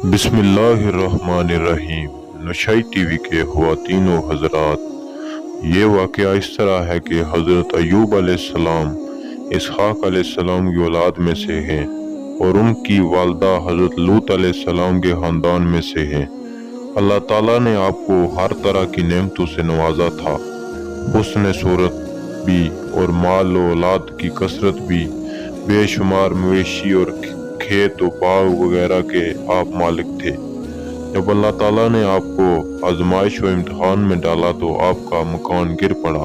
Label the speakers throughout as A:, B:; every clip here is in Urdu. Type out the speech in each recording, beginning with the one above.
A: بسم اللہ الرحمن الرحیم۔ نشائی ٹی وی کے خواتین و حضرات، یہ واقعہ اس طرح ہے کہ حضرت ایوب علیہ السلام اسحاق علیہ السلام کی اولاد میں سے ہیں اور ان کی والدہ حضرت لوط علیہ السلام کے خاندان میں سے ہیں۔ اللہ تعالیٰ نے آپ کو ہر طرح کی نعمتوں سے نوازا تھا، حسن صورت بھی اور مال و اولاد کی کثرت بھی، بے شمار مویشی اور کھیت و باغ وغیرہ کے آپ مالک تھے۔ جب اللہ تعالیٰ نے آپ کو آزمائش و امتحان میں ڈالا تو آپ کا مکان گر پڑا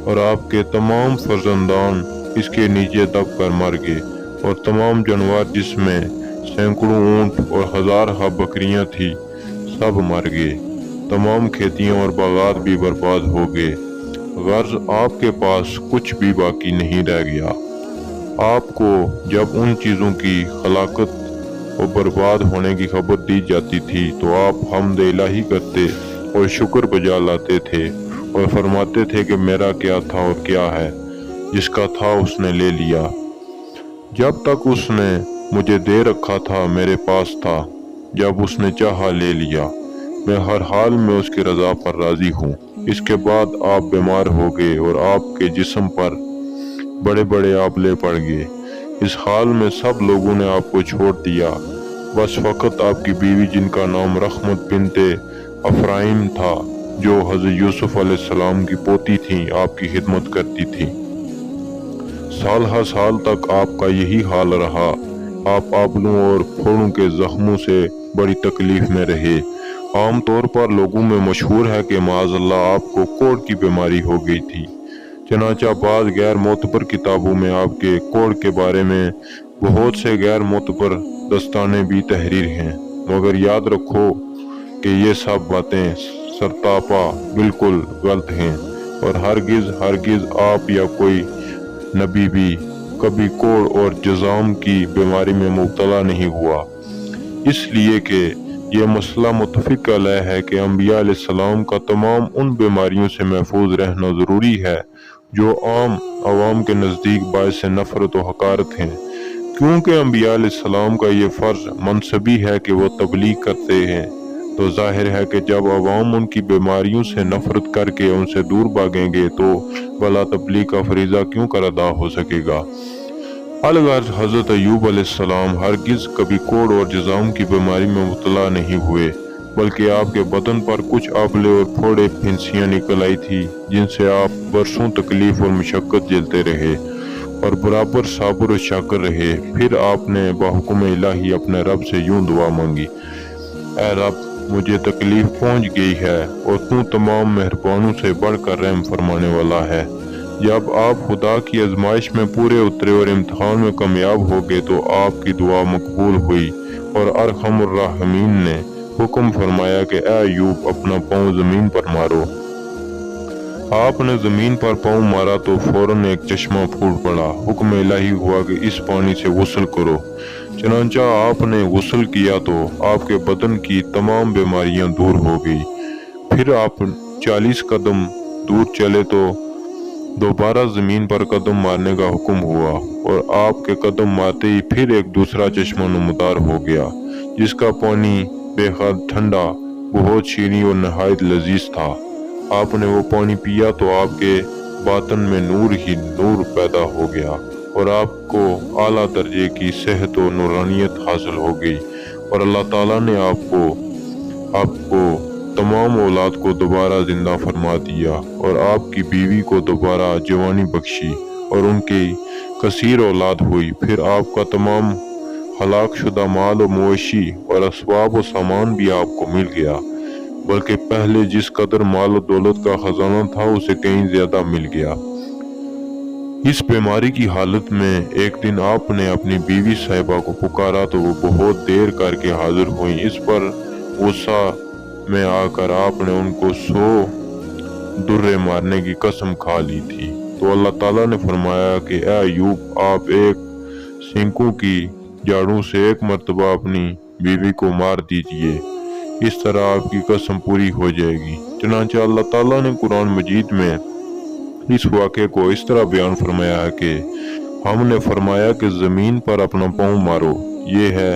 A: اور آپ کے تمام فرزندان اس کے نیچے دب کر مر گئے، اور تمام جانور جس میں سینکڑوں اونٹ اور ہزارہ بکریاں تھیں سب مر گئے۔ تمام کھیتیاں اور باغات بھی برباد ہو گئے، غرض آپ کے پاس کچھ بھی باقی نہیں رہ گیا۔ آپ کو جب ان چیزوں کی ہلاکت اور برباد ہونے کی خبر دی جاتی تھی تو آپ حمد الہی کرتے اور شکر بجا لاتے تھے اور فرماتے تھے کہ میرا کیا تھا اور کیا ہے، جس کا تھا اس نے لے لیا۔ جب تک اس نے مجھے دے رکھا تھا میرے پاس تھا، جب اس نے چاہا لے لیا۔ میں ہر حال میں اس کی رضا پر راضی ہوں۔ اس کے بعد آپ بیمار ہو گئے اور آپ کے جسم پر بڑے بڑے آبلے پڑ گئے۔ اس حال میں سب لوگوں نے آپ کو چھوڑ دیا، بس فقط آپ کی بیوی جن کا نام رحمت بنت افرائیم تھا، جو حضرت یوسف علیہ السلام کی پوتی تھیں، آپ کی خدمت کرتی تھی۔ سال ہر سال تک آپ کا یہی حال رہا۔ آپ آبلوں اور پھوڑوں کے زخموں سے بڑی تکلیف میں رہے۔ عام طور پر لوگوں میں مشہور ہے کہ معاذ اللہ آپ کو کوڑ کی بیماری ہو گئی تھی۔ چنانچہ بعض غیر معتبر کتابوں میں آپ کے کوڑ کے بارے میں بہت سے غیر معتبر داستانیں بھی تحریر ہیں، مگر یاد رکھو کہ یہ سب باتیں سرتاپا بالکل غلط ہیں، اور ہرگز آپ یا کوئی نبی بھی کبھی کوڑ اور جذام کی بیماری میں مبتلا نہیں ہوا۔ اس لیے کہ یہ مسئلہ متفق علیہ ہے کہ انبیاء علیہ السلام کا تمام ان بیماریوں سے محفوظ رہنا ضروری ہے جو عوام کے نزدیک باعث نفرت و حقارت ہیں، کیونکہ انبیاء علیہ السلام کا یہ فرض منصبی ہے کہ وہ تبلیغ کرتے ہیں، تو ظاہر ہے کہ جب عوام ان کی بیماریوں سے نفرت کر کے ان سے دور بھاگیں گے تو بھلا تبلیغ کا فریضہ کیوں کر ادا ہو سکے گا۔ الغرض حضرت ایوب علیہ السلام ہرگز کبھی کوڑ اور جذام کی بیماری میں مبتلا نہیں ہوئے، بلکہ آپ کے بدن پر کچھ آبلے اور پھوڑے پھنسیاں نکل آئی تھی، جن سے آپ برسوں تکلیف اور مشقت جھیلتے رہے اور برابر صابر و شاکر رہے۔ پھر آپ نے بحکم الہی اپنے رب سے یوں دعا مانگی: اے رب، مجھے تکلیف پہنچ گئی ہے اور تو تمام مہربانوں سے بڑھ کر رحم فرمانے والا ہے۔ جب آپ خدا کی آزمائش میں پورے اترے اور امتحان میں کامیاب ہو گئے تو آپ کی دعا مقبول ہوئی اور ارحم الراحمین نے حکم فرمایا کہ اے ایوب، اپنا پاؤں زمین پر مارو۔ آپ نے زمین پر پاؤں مارا تو فوراً ایک چشمہ پھوٹ پڑا۔ حکم الہی ہوا کہ اس پانی سے غسل کرو۔ چنانچہ آپ نے غسل کیا تو آپ کے بدن کی تمام بیماریاں دور ہو گئی۔ پھر آپ 40 قدم دور چلے تو دوبارہ زمین پر قدم مارنے کا حکم ہوا، اور آپ کے قدم مارتے ہی پھر ایک دوسرا چشمہ نمودار ہو گیا، جس کا پانی بے حد ٹھنڈا، بہت شیریں اور نہایت لذیذ تھا۔ آپ نے وہ پانی پیا تو آپ کے باطن میں نور ہی نور پیدا ہو گیا اور آپ کو اعلیٰ درجے کی صحت و نورانیت حاصل ہو گئی، اور اللہ تعالیٰ نے آپ کو تمام اولاد کو دوبارہ زندہ فرما دیا اور آپ کی بیوی کو دوبارہ جوانی بخشی اور ان کی کثیر اولاد ہوئی۔ پھر آپ کا تمام ہلاک شدہ مال و مویشی اور اسباب و سامان بھی آپ کو مل گیا، بلکہ پہلے جس قدر مال و دولت کا خزانہ تھا اسے کہیں زیادہ مل گیا۔ اس بیماری کی حالت میں ایک دن آپ نے اپنی بیوی صاحبہ کو پکارا تو وہ بہت دیر کر کے حاضر ہوئیں۔ اس پر غصہ میں آ کر آپ نے ان کو 100 درے مارنے کی قسم کھا لی تھی۔ تو اللہ تعالیٰ نے فرمایا کہ اے ایوب، آپ ایک سینکوں کی جاڑوں سے ایک مرتبہ اپنی بیوی کو مار دیجئے، اس طرح آپ کی قسم پوری ہو جائے گی۔ چنانچہ اللہ تعالیٰ نے قرآن مجید میں اس واقعے کو اس طرح بیان فرمایا ہے کہ ہم نے فرمایا کہ زمین پر اپنا پاؤں مارو، یہ ہے